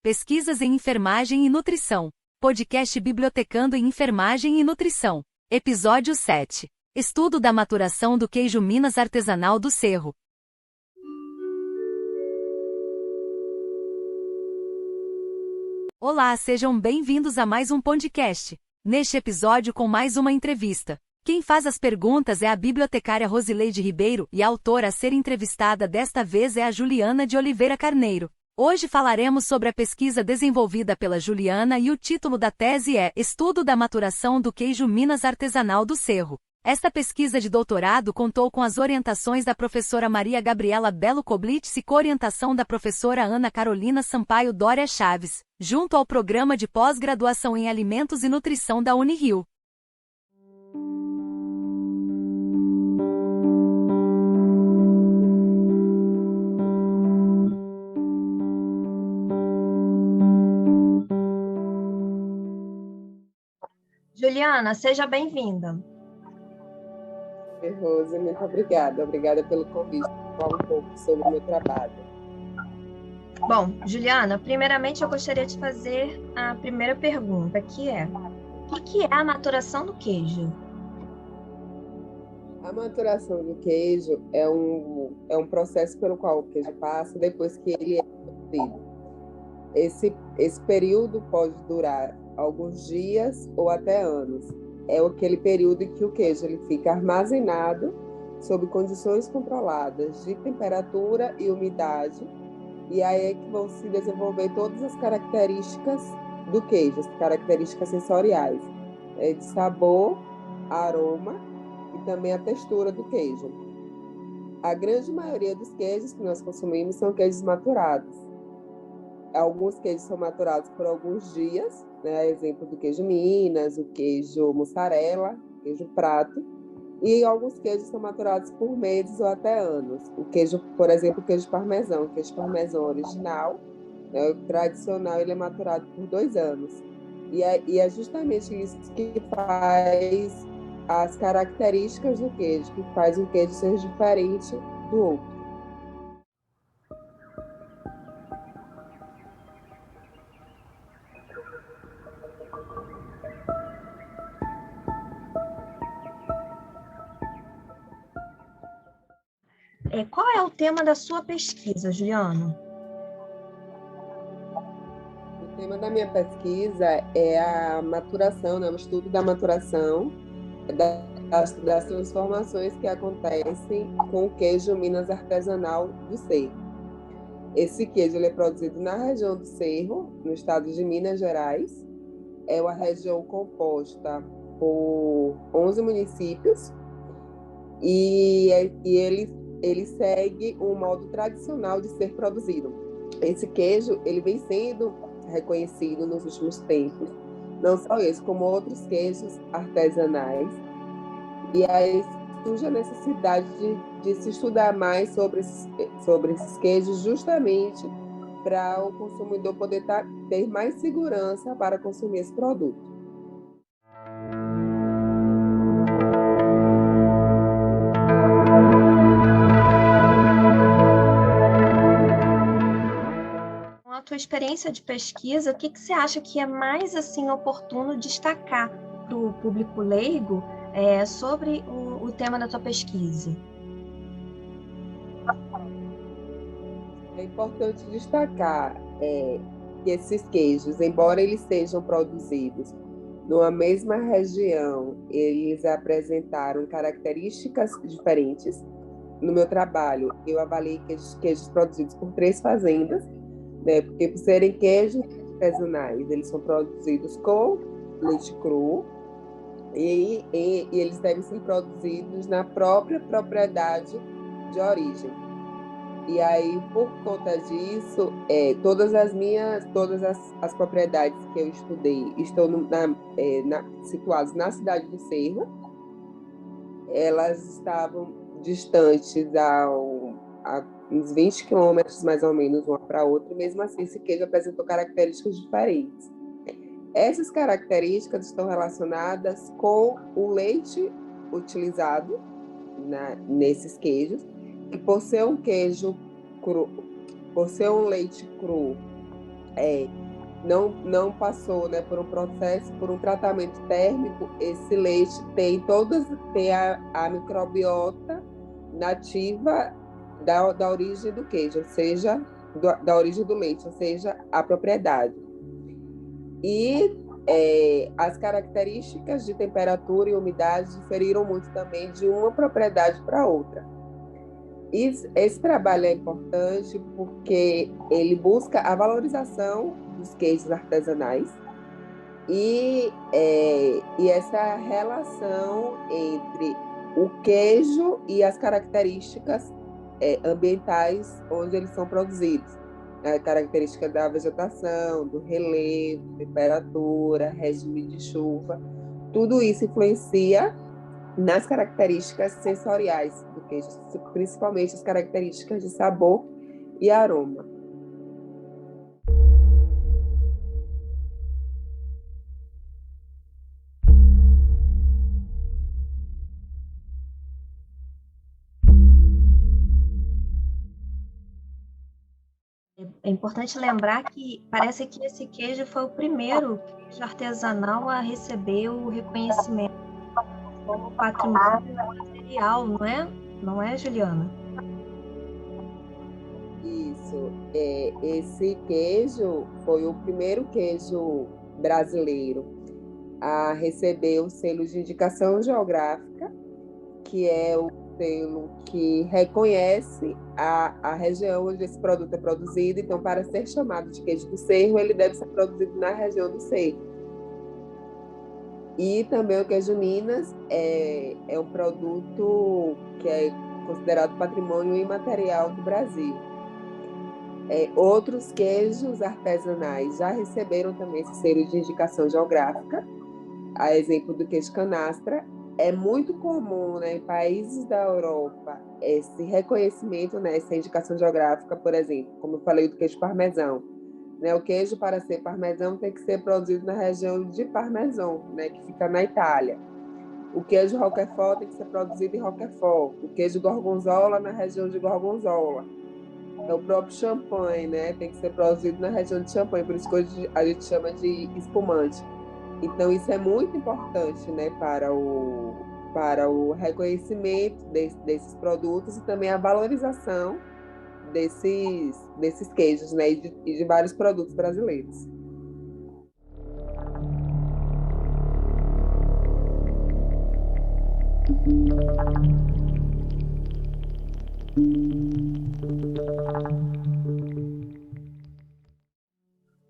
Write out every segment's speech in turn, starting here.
Pesquisas em Enfermagem e Nutrição. Podcast Bibliotecando em Enfermagem e Nutrição. Episódio 7. Estudo da maturação do queijo Minas artesanal do Cerro. Olá, sejam bem-vindos a mais um podcast. Neste episódio com mais uma entrevista. Quem faz as perguntas é a bibliotecária Rosileide Ribeiro e a autora a ser entrevistada desta vez é a Juliana de Oliveira Carneiro. Hoje falaremos sobre a pesquisa desenvolvida pela Juliana e o título da tese é Estudo da maturação do queijo Minas artesanal do Cerro. Esta pesquisa de doutorado contou com as orientações da professora Maria Gabriela Belo Koblitz e coorientação da professora Ana Carolina Sampaio Dória Chaves, junto ao Programa de Pós-Graduação em Alimentos e Nutrição da Unirio. Juliana, seja bem-vinda. Rose, muito obrigada. Obrigada pelo convite para falar um pouco sobre o meu trabalho. Bom, Juliana, primeiramente eu gostaria de fazer a primeira pergunta, que é: o que é a maturação do queijo? A maturação do queijo é um processo pelo qual o queijo passa depois que ele é produzido. Esse período pode durar alguns dias ou até anos. É aquele período em que o queijo ele fica armazenado sob condições controladas de temperatura e umidade, e aí é que vão se desenvolver todas as características do queijo, as características sensoriais, de sabor, aroma e também a textura do queijo. A grande maioria dos queijos que nós consumimos são queijos maturados. Alguns queijos são maturados por alguns dias, né? Exemplo do queijo Minas, o queijo mussarela, queijo prato, e alguns queijos são maturados por meses ou até anos. O queijo, por exemplo, o queijo parmesão original, né? O tradicional, ele é maturado por 2 anos. E é justamente isso que faz as características do queijo, que faz o queijo ser diferente do outro. Qual é o tema da sua pesquisa, Juliana? O tema da minha pesquisa é a maturação, né? O estudo da maturação, das transformações que acontecem com o queijo Minas artesanal do Cerro. Esse queijo ele é produzido na região do Cerro, no estado de Minas Gerais. É uma região composta por 11 municípios e ele segue um modo tradicional de ser produzido. Esse queijo ele vem sendo reconhecido nos últimos tempos, não só esse, como outros queijos artesanais. E aí surge a necessidade de se estudar mais sobre esses queijos, justamente para o consumidor poder ter mais segurança para consumir esse produto. Com a tua experiência de pesquisa, o que você acha que é mais oportuno destacar para o público leigo sobre o tema da tua pesquisa? É importante destacar que esses queijos, embora eles sejam produzidos numa mesma região, eles apresentaram características diferentes. No meu trabalho, eu avaliei queijos produzidos por 3 fazendas, né? Porque por serem queijos artesanais, eles são produzidos com leite cru e eles devem ser produzidos na própria propriedade de origem. E aí, por conta disso, todas as propriedades que eu estudei estão situadas na cidade do Cerro. Elas estavam distantes a uns 20 quilômetros, mais ou menos, uma para outra, e mesmo assim esse queijo apresentou características diferentes. Essas características estão relacionadas com o leite utilizado nesses queijos, e por ser um queijo cru, por ser um leite cru é, não passou, né, por um processo, por um tratamento térmico, esse leite tem a microbiota nativa da origem do queijo, ou seja, da origem do leite, ou seja, a propriedade. E as características de temperatura e umidade diferiram muito também de uma propriedade para outra. Esse trabalho é importante porque ele busca a valorização dos queijos artesanais e essa relação entre o queijo e as características ambientais onde eles são produzidos. A característica da vegetação, do relevo, temperatura, regime de chuva, tudo isso influencia nas características sensoriais do queijo, principalmente as características de sabor e aroma. É importante lembrar que parece que esse queijo foi o primeiro queijo artesanal a receber o reconhecimento como patrimônio material, não é? Não é, Juliana? Isso. Esse queijo foi o primeiro queijo brasileiro a receber o selo de indicação geográfica, que é o selo que reconhece a região onde esse produto é produzido. Então, para ser chamado de queijo do Cerro, ele deve ser produzido na região do Cerro. E também o queijo Minas é um produto que é considerado patrimônio imaterial do Brasil. Outros queijos artesanais já receberam também esse selo de indicação geográfica, a exemplo do queijo canastra. É muito comum, né, em países da Europa esse reconhecimento, né, essa indicação geográfica, por exemplo, como eu falei do queijo parmesão. Né, o queijo, para ser parmesão, tem que ser produzido na região de Parmesão, né, que fica na Itália. O queijo Roquefort tem que ser produzido em Roquefort. O queijo Gorgonzola na região de Gorgonzola. O próprio champanhe, né, tem que ser produzido na região de Champagne, por isso que hoje a gente chama de espumante. Então, isso é muito importante, né, para o reconhecimento desses produtos e também a valorização desses queijos, né, e de vários produtos brasileiros.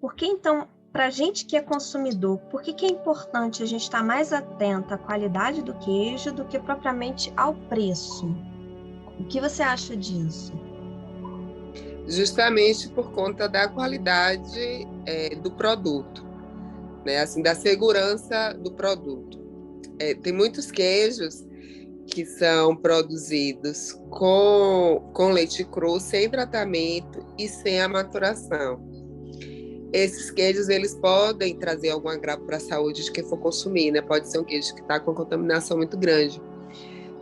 Por que, então, para a gente que é consumidor, por que é importante a gente estar mais atento à qualidade do queijo do que propriamente ao preço? O que você acha disso? Justamente por conta da qualidade do produto, né? Assim, da segurança do produto. Tem muitos queijos que são produzidos com leite cru, sem tratamento e sem a maturação. Esses queijos, eles podem trazer algum agravo para a saúde de quem for consumir, né? Pode ser um queijo que está com contaminação muito grande.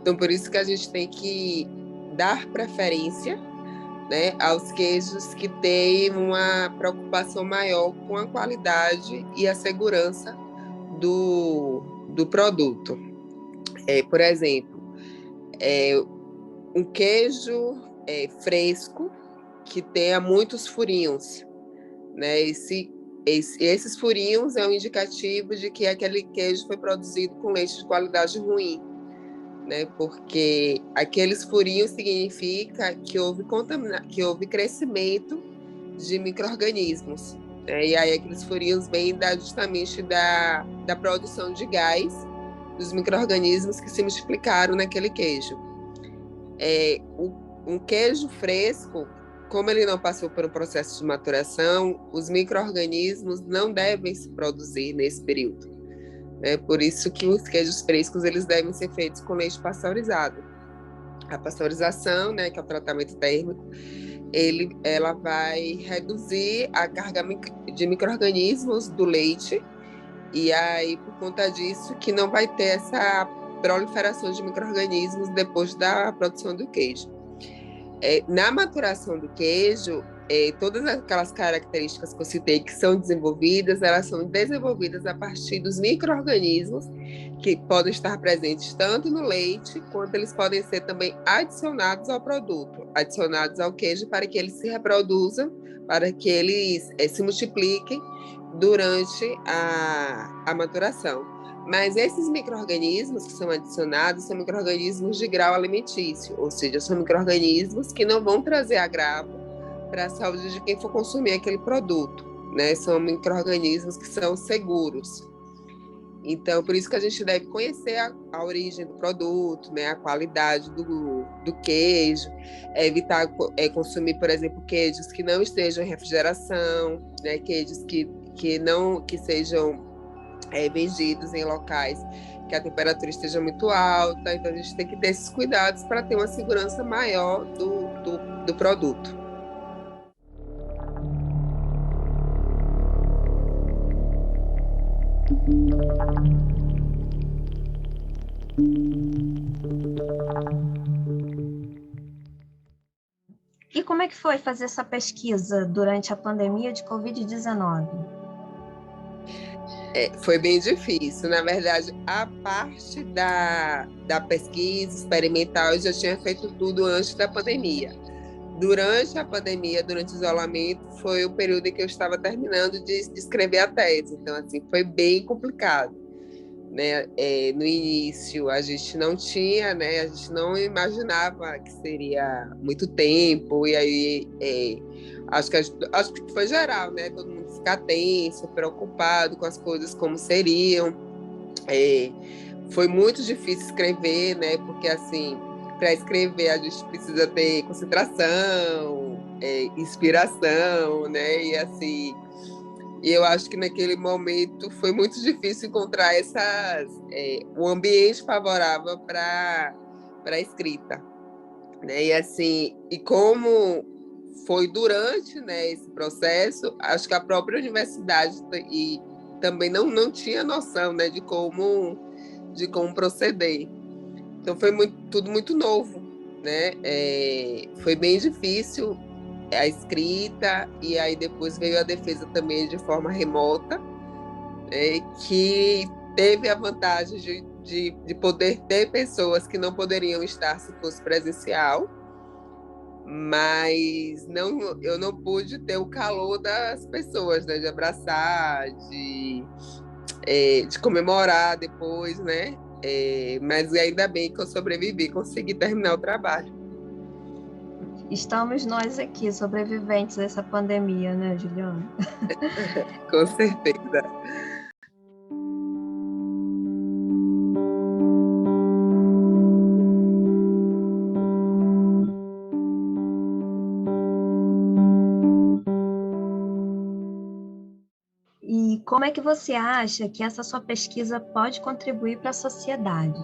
Então, por isso que a gente tem que dar preferência, né, aos queijos que têm uma preocupação maior com a qualidade e a segurança do produto. Por exemplo, um queijo fresco que tenha muitos furinhos, né? Esses furinhos é um indicativo de que aquele queijo foi produzido com leite de qualidade ruim, né? Porque aqueles furinhos significa que houve crescimento de micro-organismos, né? E aí aqueles furinhos vêm justamente da produção de gás dos micro-organismos que se multiplicaram naquele queijo. Um queijo fresco, como ele não passou por um processo de maturação, os micro-organismos não devem se produzir nesse período. Por isso que os queijos frescos eles devem ser feitos com leite pasteurizado. A pasteurização, né, que é o tratamento térmico, ela vai reduzir a carga de micro-organismos do leite, e aí, por conta disso, que não vai ter essa proliferação de micro-organismos depois da produção do queijo. Na maturação do queijo, todas aquelas características que eu citei que são desenvolvidas, elas são desenvolvidas a partir dos micro-organismos que podem estar presentes tanto no leite, quanto eles podem ser também adicionados ao produto, adicionados ao queijo para que eles se reproduzam, para que eles se multipliquem durante a maturação. Mas esses micro-organismos que são adicionados são micro-organismos de grau alimentício, ou seja, são micro-organismos que não vão trazer agravo para a saúde de quem for consumir aquele produto, né? São micro-organismos que são seguros. Então, por isso que a gente deve conhecer a origem do produto, né? A qualidade do queijo, evitar consumir, por exemplo, queijos que não estejam em refrigeração, né? Queijos que sejam vendidos em locais que a temperatura esteja muito alta. Então, a gente tem que ter esses cuidados para ter uma segurança maior do produto. E como é que foi fazer essa pesquisa durante a pandemia de Covid-19? Foi bem difícil. Na verdade, a parte da pesquisa experimental, eu já tinha feito tudo antes da pandemia. Durante a pandemia, durante o isolamento, foi o período em que eu estava terminando de escrever a tese. Então, assim, foi bem complicado, né? No início, a gente não tinha, né? A gente não imaginava que seria muito tempo. E aí, acho que foi geral, né? Todo mundo ficar tenso, preocupado com as coisas como seriam. Foi muito difícil escrever, né? Porque, assim, para escrever a gente precisa ter concentração, inspiração, né? E assim, eu acho que naquele momento foi muito difícil encontrar um ambiente favorável para a escrita, né? E assim, e como foi durante, né, esse processo, acho que a própria universidade também não tinha noção, né, de como proceder. Então foi tudo muito novo, né? Foi bem difícil a escrita, e aí depois veio a defesa também de forma remota, que teve a vantagem de poder ter pessoas que não poderiam estar se fosse presencial, mas eu não pude ter o calor das pessoas, né? De abraçar, de comemorar depois, né? Mas ainda bem que eu sobrevivi, consegui terminar o trabalho. Estamos nós aqui, sobreviventes dessa pandemia, né, Juliana? Com certeza. E como é que você acha que essa sua pesquisa pode contribuir para a sociedade?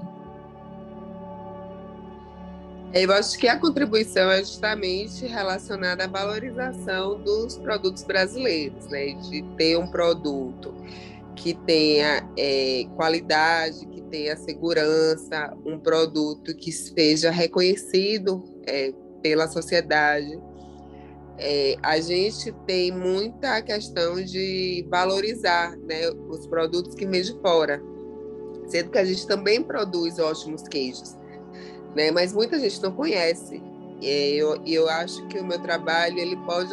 Eu acho que a contribuição é justamente relacionada à valorização dos produtos brasileiros, né? De ter um produto que tenha qualidade, que tenha segurança, um produto que seja reconhecido pela sociedade. A gente tem muita questão de valorizar, né, os produtos que vêm de fora, sendo que a gente também produz ótimos queijos, né? Mas muita gente não conhece. E eu acho que o meu trabalho ele pode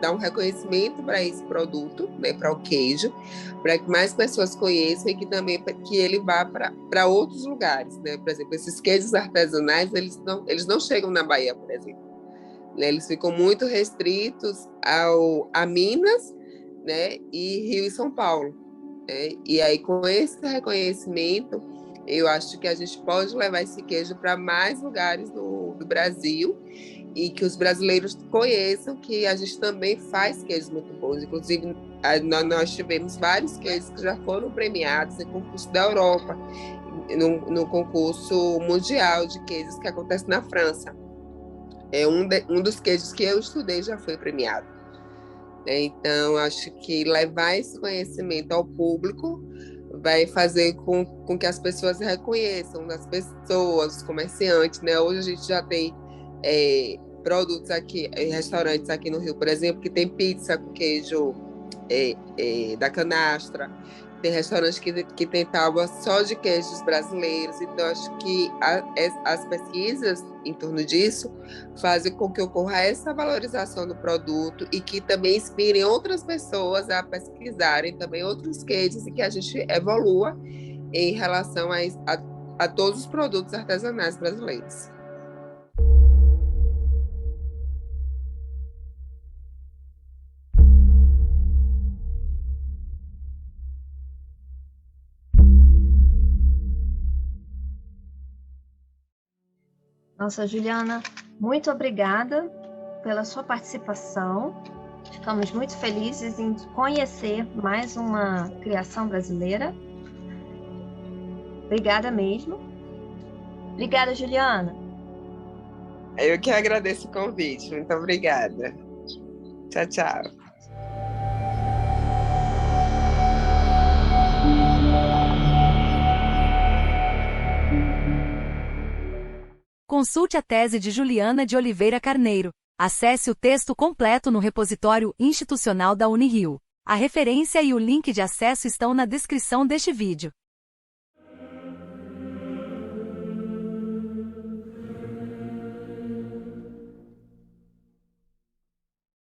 dar um reconhecimento para esse produto, né, para o queijo, para que mais pessoas conheçam e que também que ele vá para outros lugares, né? Por exemplo, esses queijos artesanais, eles não chegam na Bahia, por exemplo, né? Eles ficam muito restritos a Minas, né, e Rio e São Paulo, né? E aí, com esse reconhecimento, eu acho que a gente pode levar esse queijo para mais lugares do Brasil e que os brasileiros conheçam que a gente também faz queijos muito bons. Inclusive, nós tivemos vários queijos que já foram premiados em concurso da Europa, no concurso mundial de queijos que acontece na França. Um dos queijos que eu estudei já foi premiado. Então, acho que levar esse conhecimento ao público vai fazer com que as pessoas reconheçam, as pessoas, os comerciantes, né? Hoje a gente já tem produtos aqui, em restaurantes aqui no Rio, por exemplo, que tem pizza com queijo da canastra, tem restaurante que tem tábua só de queijos brasileiros. Então, acho que as pesquisas em torno disso fazem com que ocorra essa valorização do produto e que também inspirem outras pessoas a pesquisarem também outros queijos e que a gente evolua em relação a todos os produtos artesanais brasileiros. Nossa, Juliana, muito obrigada pela sua participação. Ficamos muito felizes em conhecer mais uma criação brasileira. Obrigada mesmo. Obrigada, Juliana. Eu que agradeço o convite. Muito obrigada. Tchau, tchau. Consulte a tese de Juliana de Oliveira Carneiro. Acesse o texto completo no repositório institucional da Unirio. A referência e o link de acesso estão na descrição deste vídeo.